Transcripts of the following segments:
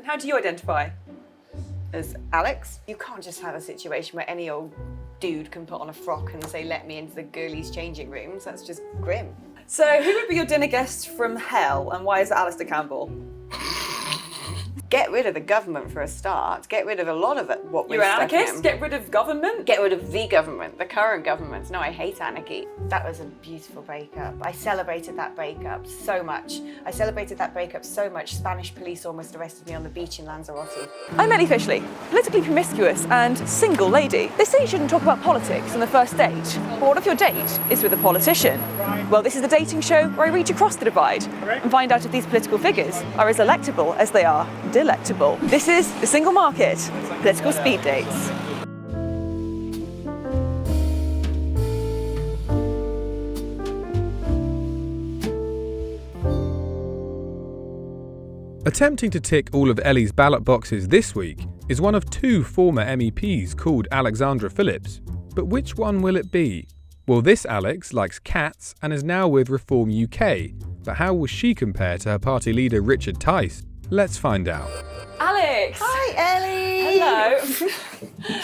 How do you identify? As Alex. You can't just have a situation where any old dude can put on a frock and say, let me into the girlies' changing rooms. That's just grim. So who would be your dinner guest from hell, and why is it Alistair Campbell? Get rid of the government for a start. Get rid of a lot of it. What we're You're an stuck in. anarchist? Get rid of government? Get rid of the government, the current government. No, I hate anarchy. That was a beautiful breakup. I celebrated that breakup so much. Spanish police almost arrested me on the beach in Lanzarote. I'm Ellie Fishleigh, politically promiscuous and single lady. They say you shouldn't talk about politics on the first date. But what if your date is with a politician? Well, this is the dating show where I reach across the divide and find out if these political figures are as electable as they are delectable. This is The Single Market, political speed dates. Attempting to tick all of Ellie's ballot boxes this week is one of two former MEPs called Alexandra Phillips. But which one will it be? Well, this Alex likes cats and is now with Reform UK. But how will she compare to her party leader Richard Tice? Let's find out. Alex! Hi, Ellie! Hello.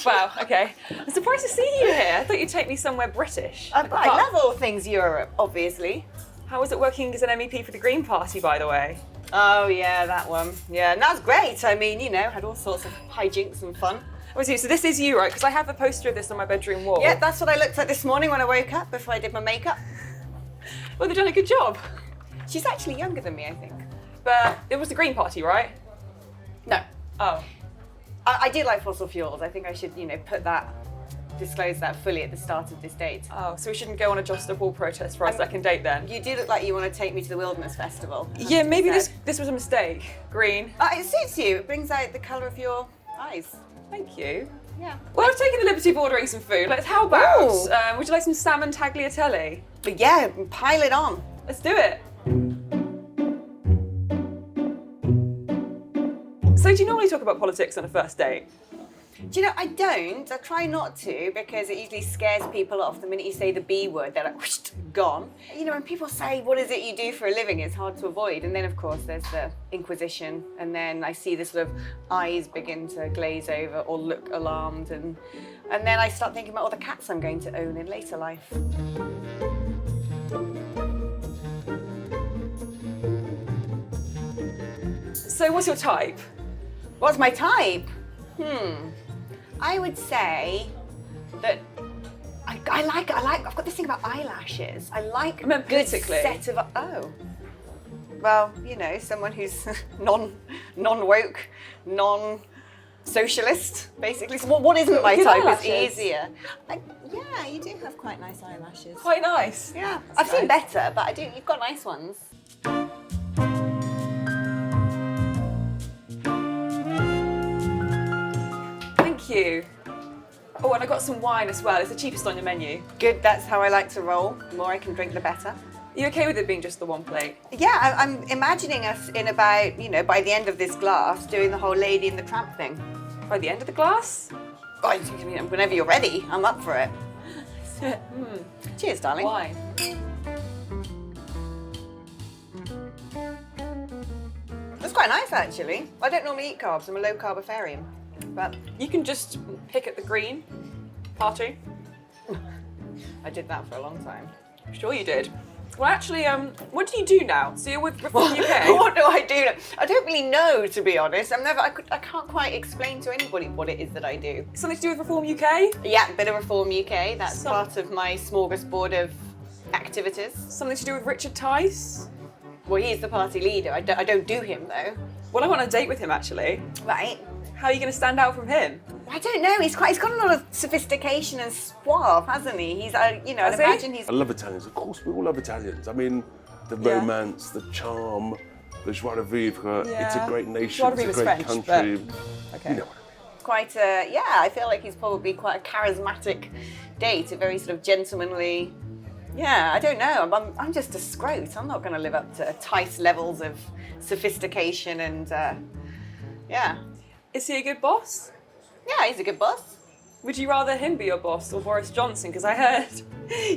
Wow, okay. I'm surprised to see you here. I thought you'd take me somewhere British. I love all things Europe, obviously. How was it working as an MEP for the Green Party, by the way? Oh, yeah, that one. Yeah, and that was great. I mean, had all sorts of hijinks and fun. So this is you, right? Because I have a poster of this on my bedroom wall. Yeah, that's what I looked at this morning when I woke up before I did my makeup. Well, they've done a good job. She's actually younger than me, I think. But it was the Green Party, right? No. Oh. I do like fossil fuels. I think I should, disclose that fully at the start of this date. Oh, so we shouldn't go on a Just Stop All protest for our second date then? You do look like you want to take me to the Wilderness Festival. Yeah, maybe this was a mistake. Green. It suits you. It brings out the colour of your eyes. Thank you. Yeah. Well, I've taken the liberty of ordering some food. How about, would you like some salmon tagliatelle? But yeah, pile it on. Let's do it. So do you normally talk about politics on a first date? Do I don't. I try not to because it usually scares people off. The minute you say the B word, they're like, whoosh, gone. When people say, what is it you do for a living, it's hard to avoid. And then, of course, there's the Inquisition. And then I see the sort of eyes begin to glaze over or look alarmed. And then I start thinking about all the cats I'm going to own in later life. So what's your type? What's my type? I would say that I've got this thing about eyelashes. I like a good set of, well, someone who's non-woke, non-socialist, basically. So what isn't my type is easier. Yeah, you do have quite nice eyelashes. Quite nice? Yeah. I've seen better, but you've got nice ones. Thank you. Oh, and I got some wine as well. It's the cheapest on your menu. Good, that's how I like to roll. The more I can drink, the better. Are you okay with it being just the one plate? Yeah, I'm imagining us in about, by the end of this glass, doing the whole Lady and the Tramp thing. By the end of the glass? Oh, whenever you're ready, I'm up for it. Cheers, darling. Wine. That's quite nice, actually. I don't normally eat carbs. I'm a low-carbifarian. But you can just pick at the Green Party. I did that for a long time. I'm sure you did. Well, actually, what do you do now? So you're with Reform UK? What do I do now? I don't really know, to be honest. I can't quite explain to anybody what it is that I do. Something to do with Reform UK? Yeah, a bit of Reform UK. That's part of my smorgasbord of activities. Something to do with Richard Tice? Well, he's the party leader. I don't do him, though. Well, I want a date with him, actually. Right. How are you going to stand out from him? I don't know. He's got a lot of sophistication and suave, hasn't he? He's, I'd imagine he's. I love Italians. Of course, we all love Italians. I mean, the romance, the charm, the joie de vivre. Yeah. It's a great nation. It's a great French, country. But... Okay. You know what I mean. Quite a, I feel like he's probably quite a charismatic date, a very sort of gentlemanly. Yeah, I don't know. I'm just a scrote. I'm not going to live up to Tice levels of sophistication and, yeah. Is he a good boss? Yeah, he's a good boss. Would you rather him be your boss or Boris Johnson? Because I heard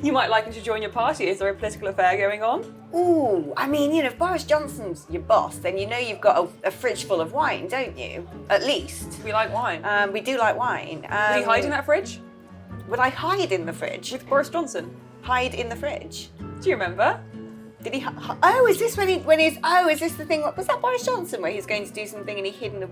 you might like him to join your party. Is there a political affair going on? Ooh, I mean, if Boris Johnson's your boss, then you've got a fridge full of wine, don't you? At least. We like wine. We do like wine. Would you hide in that fridge? Would I hide in the fridge? With Boris Johnson? Hide in the fridge? Do you remember? Did he? Oh, is this is this the thing? Was that Boris Johnson where he's going to do something and he hid in the?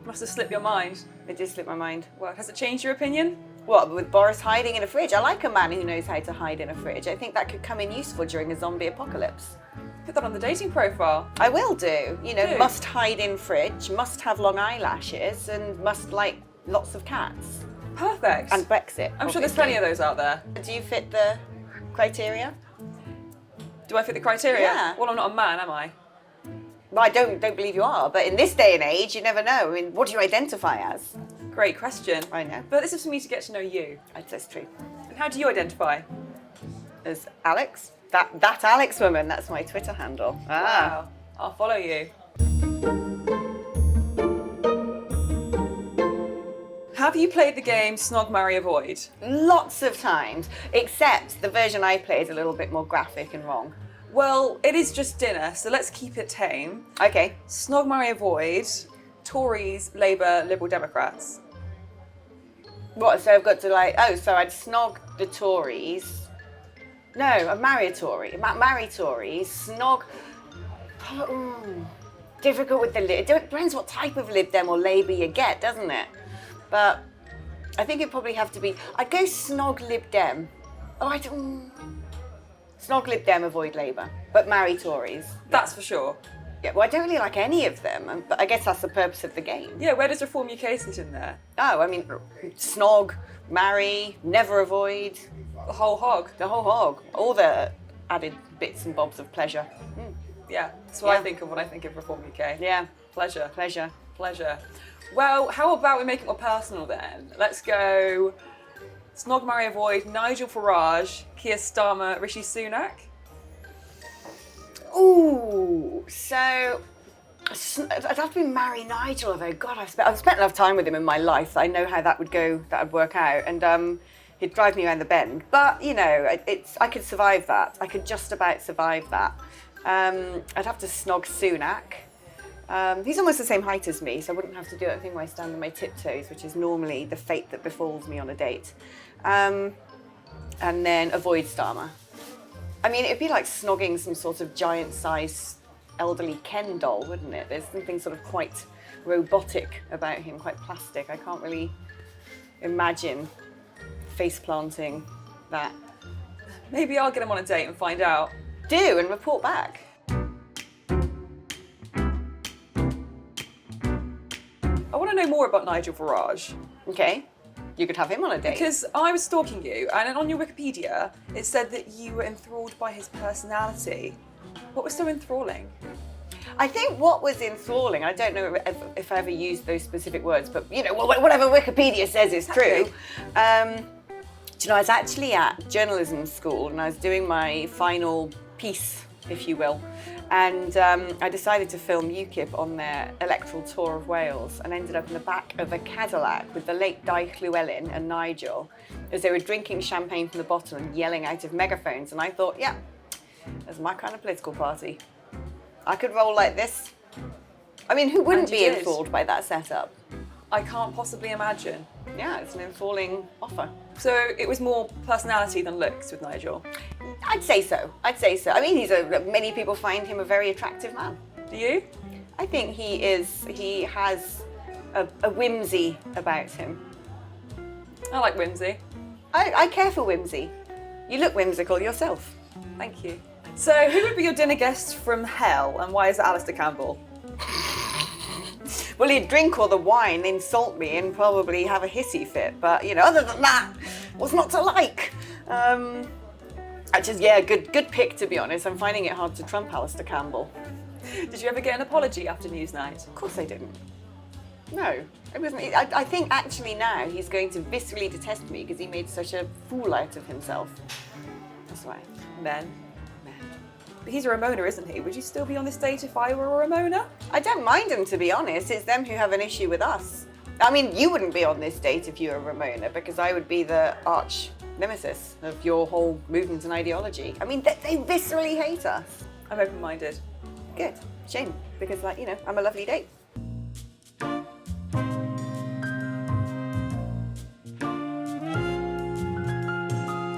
Must have slipped your mind. It did slip my mind. Well, has it changed your opinion? What, with Boris hiding in a fridge? I like a man who knows how to hide in a fridge. I think that could come in useful during a zombie apocalypse. Put that on the dating profile. I will do. Do. Must hide in fridge, must have long eyelashes, and must like lots of cats. Perfect. And Brexit. I'm sure there's plenty of those out there. Do you fit the criteria? Do I fit the criteria? Yeah. Well, I'm not a man, am I? Well, I don't believe you are, but in this day and age, you never know. I mean, what do you identify as? Great question. I know. But this is for me to get to know you. That's true. And how do you identify? As Alex? That Alex woman, that's my Twitter handle. Wow. I'll follow you. Have you played the game Snog, Marry, Avoid? Lots of times, except the version I play is a little bit more graphic and wrong. Well, it is just dinner, so let's keep it tame. Okay. Snog, Marry, Avoid, Tories, Labour, Liberal Democrats. What, so I've got to so I'd snog the Tories. No, I'd marry a Tory. Marry Tories, snog... difficult with the Lib... It depends what type of Lib Dem or Labour you get, doesn't it? But I think it'd probably have to be... I'd go snog Lib Dem. Oh, I don't... Snog Lib Dem, avoid Labour, but marry Tories. That's for sure. Yeah, well, I don't really like any of them, but I guess that's the purpose of the game. Yeah, where does Reform UK sit in there? Oh, I mean, snog, marry, never avoid. The whole hog. The whole hog. All the added bits and bobs of pleasure. Yeah, that's what I think of when I think of Reform UK. Yeah. Pleasure. Pleasure. Pleasure. Well, how about we make it more personal then? Let's go Snog, Marry, Avoid, Nigel Farage, Keir Starmer, Rishi Sunak. Ooh, so I'd have to be marry Nigel, although God, I've spent enough time with him in my life that I know how that would go, that would work out, and he'd drive me around the bend. But I could survive that. I could just about survive that. I'd have to snog Sunak. He's almost the same height as me, so I wouldn't have to do that thing where I stand on my tiptoes, which is normally the fate that befalls me on a date. And then avoid Starmer. I mean, it'd be like snogging some sort of giant-sized elderly Ken doll, wouldn't it? There's something sort of quite robotic about him, quite plastic. I can't really imagine face-planting that. Maybe I'll get him on a date and find out. Do, and report back. I want to know more about Nigel Farage. Okay. You could have him on a date. Because I was stalking you, and on your Wikipedia, it said that you were enthralled by his personality. What was so enthralling? I think what was enthralling, I don't know if I ever used those specific words, but whatever Wikipedia says is true. I was actually at journalism school and I was doing my final piece, if you will, and I decided to film UKIP on their electoral tour of Wales and ended up in the back of a Cadillac with the late Di Llewellyn and Nigel as they were drinking champagne from the bottle and yelling out of megaphones, and I thought, yeah, that's my kind of political party. I could roll like this. I mean, who wouldn't be enthralled by that setup? I can't possibly imagine. Yeah, it's an enthralling offer. So it was more personality than looks with Nigel? I'd say so. I mean, many people find him a very attractive man. Do you? I think he has a whimsy about him. I like whimsy. I care for whimsy. You look whimsical yourself. Thank you. So who would be your dinner guest from hell, and why is it Alistair Campbell? Well, he'd drink all the wine, insult me, and probably have a hissy fit. But other than that, what's not to like? Good pick, to be honest. I'm finding it hard to trump Alistair Campbell. Did you ever get an apology after Newsnight? Of course I didn't. No, it wasn't. I think actually now he's going to viscerally detest me because he made such a fool out of himself. That's why. Men. But he's a Ramona, isn't he? Would you still be on this date if I were a Ramona? I don't mind them, to be honest. It's them who have an issue with us. I mean, you wouldn't be on this date if you were Ramona, because I would be the arch nemesis of your whole movement and ideology. I mean, they viscerally hate us. I'm open-minded. Good. Shame, because, like, you know, I'm a lovely date.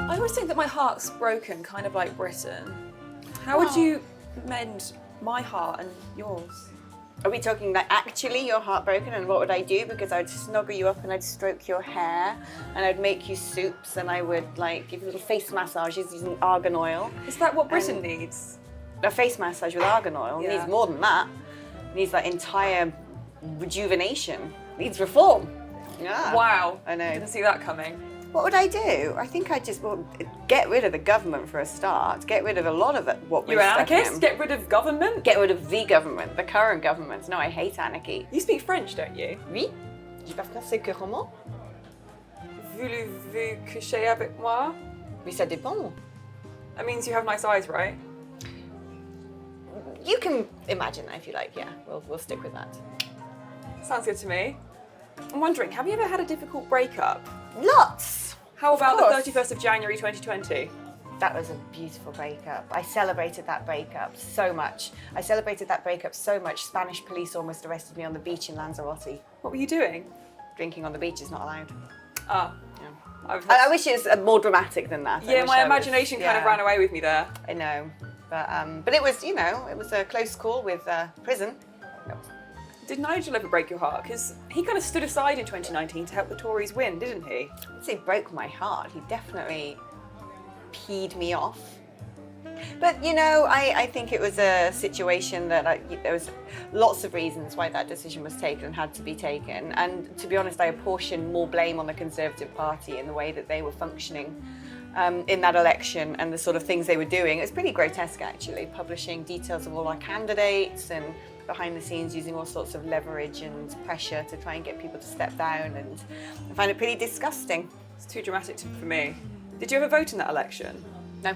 I always think that my heart's broken, kind of like Britain. How would you mend my heart and yours? Are we talking like actually you're heartbroken, and what would I do? Because I'd snuggle you up and I'd stroke your hair and I'd make you soups and I would like give you little face massages using argan oil. Is that what Britain needs? A face massage with argan oil needs more than that. It needs like entire rejuvenation. It needs reform. Yeah. Wow. I know. Didn't see that coming. What would I do? I think I'd just get rid of the government for a start. Get rid of a lot of it. What You're we're an stuck in. anarchist? Get rid of government? Get rid of the government, the current government. No, I hate anarchy. You speak French, don't you? Oui. Je parle français couramment. Voulez-vous coucher avec moi? Oui, ça dépend. That means you have nice eyes, right? You can imagine that if you like, yeah. We'll stick with that. Sounds good to me. I'm wondering, have you ever had a difficult breakup? Lots! How about course. the 31st of January 2020? That was a beautiful breakup. I celebrated that breakup so much. Spanish police almost arrested me on the beach in Lanzarote. What were you doing? Drinking on the beach is not allowed. Ah. Yeah. I wish it was more dramatic than that. Yeah, my imagination kind of ran away with me there. I know. But it was, you know, it was a close call with prison. Did Nigel ever break your heart? Because he kind of stood aside in 2019 to help the Tories win, didn't he? I'd say broke my heart. He definitely peed me off. But, you know, I think it was a situation that there was lots of reasons why that decision was taken and had to be taken. And to be honest, I apportion more blame on the Conservative Party in the way that they were functioning in that election and the sort of things they were doing. It was pretty grotesque, actually, publishing details of all our candidates and behind the scenes using all sorts of leverage and pressure to try and get people to step down, and I find it pretty disgusting. It's too dramatic for me. Did you ever vote in that election? No,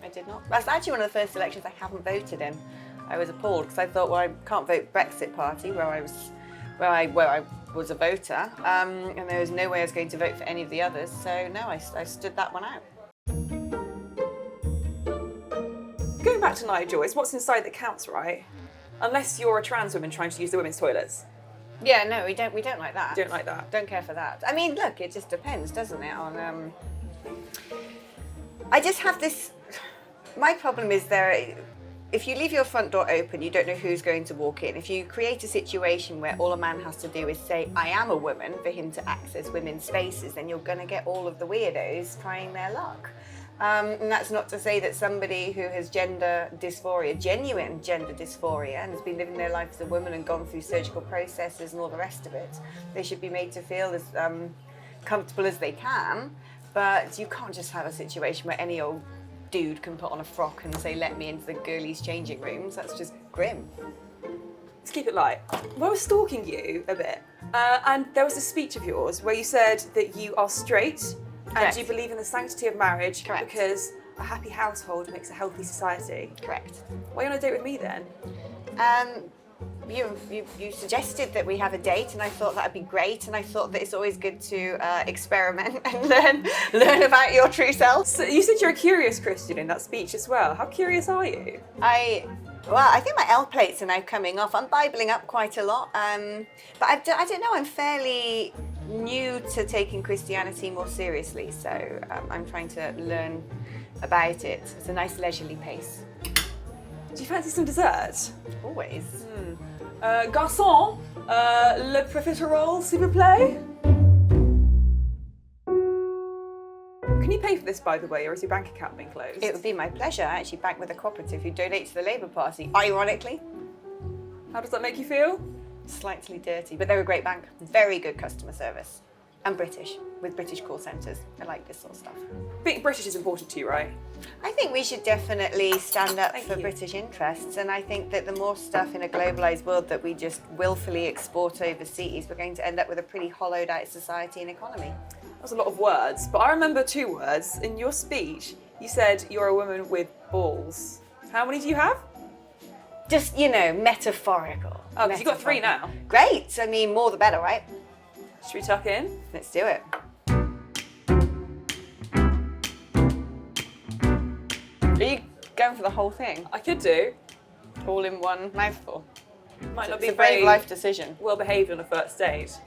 I did not. That's actually one of the first elections I haven't voted in. I was appalled because I thought, well, I can't vote Brexit Party where I was a voter, and there was no way I was going to vote for any of the others. So no, I stood that one out. Going back to Nigel, it's what's inside that counts, right? Unless you're a trans woman trying to use the women's toilets. Yeah, no, we don't like that. Don't like that. Don't care for that. I mean, look, it just depends, doesn't it? On I just have this. My problem is if you leave your front door open, you don't know who's going to walk in. If you create a situation where all a man has to do is say, I am a woman, for him to access women's spaces, then you're going to get all of the weirdos trying their luck. And that's not to say that somebody who has gender dysphoria, genuine gender dysphoria, and has been living their life as a woman and gone through surgical processes and all the rest of it, they should be made to feel as comfortable as they can. But you can't just have a situation where any old dude can put on a frock and say, let me into the girlies' changing rooms. That's just grim. Let's keep it light. Well, I was stalking you a bit, and there was a speech of yours where you said that you are straight. Correct. And you believe in the sanctity of marriage. Correct. Because a happy household makes a healthy society. Correct. Why are you on a date with me then? You suggested that we have a date, and I thought that'd be great, and I thought that it's always good to experiment and learn about your true self. So you said you're a curious Christian in that speech as well. How curious are you? I think my L plates are now coming off. I'm Bibling up quite a lot, but I don't know. I'm fairly new to taking Christianity more seriously, so I'm trying to learn about it. It's a nice leisurely pace. Do you fancy some dessert? Always. Garçon, le profiterole, s'il vous plaît? Can you pay for this, by the way, or is your bank account being closed? It would be my pleasure. I actually bank with a cooperative who donate to the Labour Party, ironically. How does that make you feel? Slightly dirty, but they're a great bank. Very good customer service. And British, with British call centres. I like this sort of stuff. Being British is important to you, right? I think we should definitely stand up for you. British interests, and I think that the more stuff in a globalised world that we just willfully export overseas, we're going to end up with a pretty hollowed out society and economy. That was a lot of words, but I remember 2 words. In your speech, you said you're a woman with balls. How many do you have? just, metaphorical. Oh, because you've got 3 now. Great. I mean, more the better, right? Should we tuck in? Let's do it. Are you going for the whole thing? I could do. All in one mouthful? Might not It's be a brave very life decision. well behaved on a first date.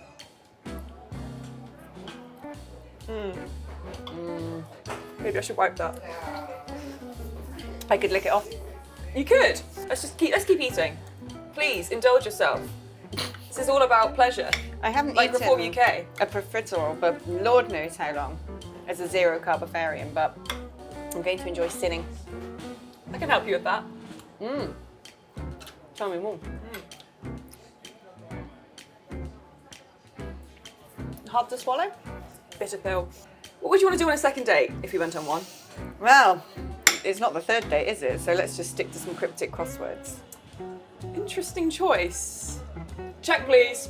Maybe I should wipe that. I could lick it off. You could. Let's keep eating. Please indulge yourself. This is all about pleasure. I haven't Like eaten Reform UK. a profiterole for Lord knows how long as a zero carbofarian, but I'm going to enjoy sinning. I can help you with that. Tell me more. Hard to swallow? Bitter pill. What would you want to do on a second date if you went on one? Well, it's not the third date, is it? So let's just stick to some cryptic crosswords. Interesting choice. Check, please.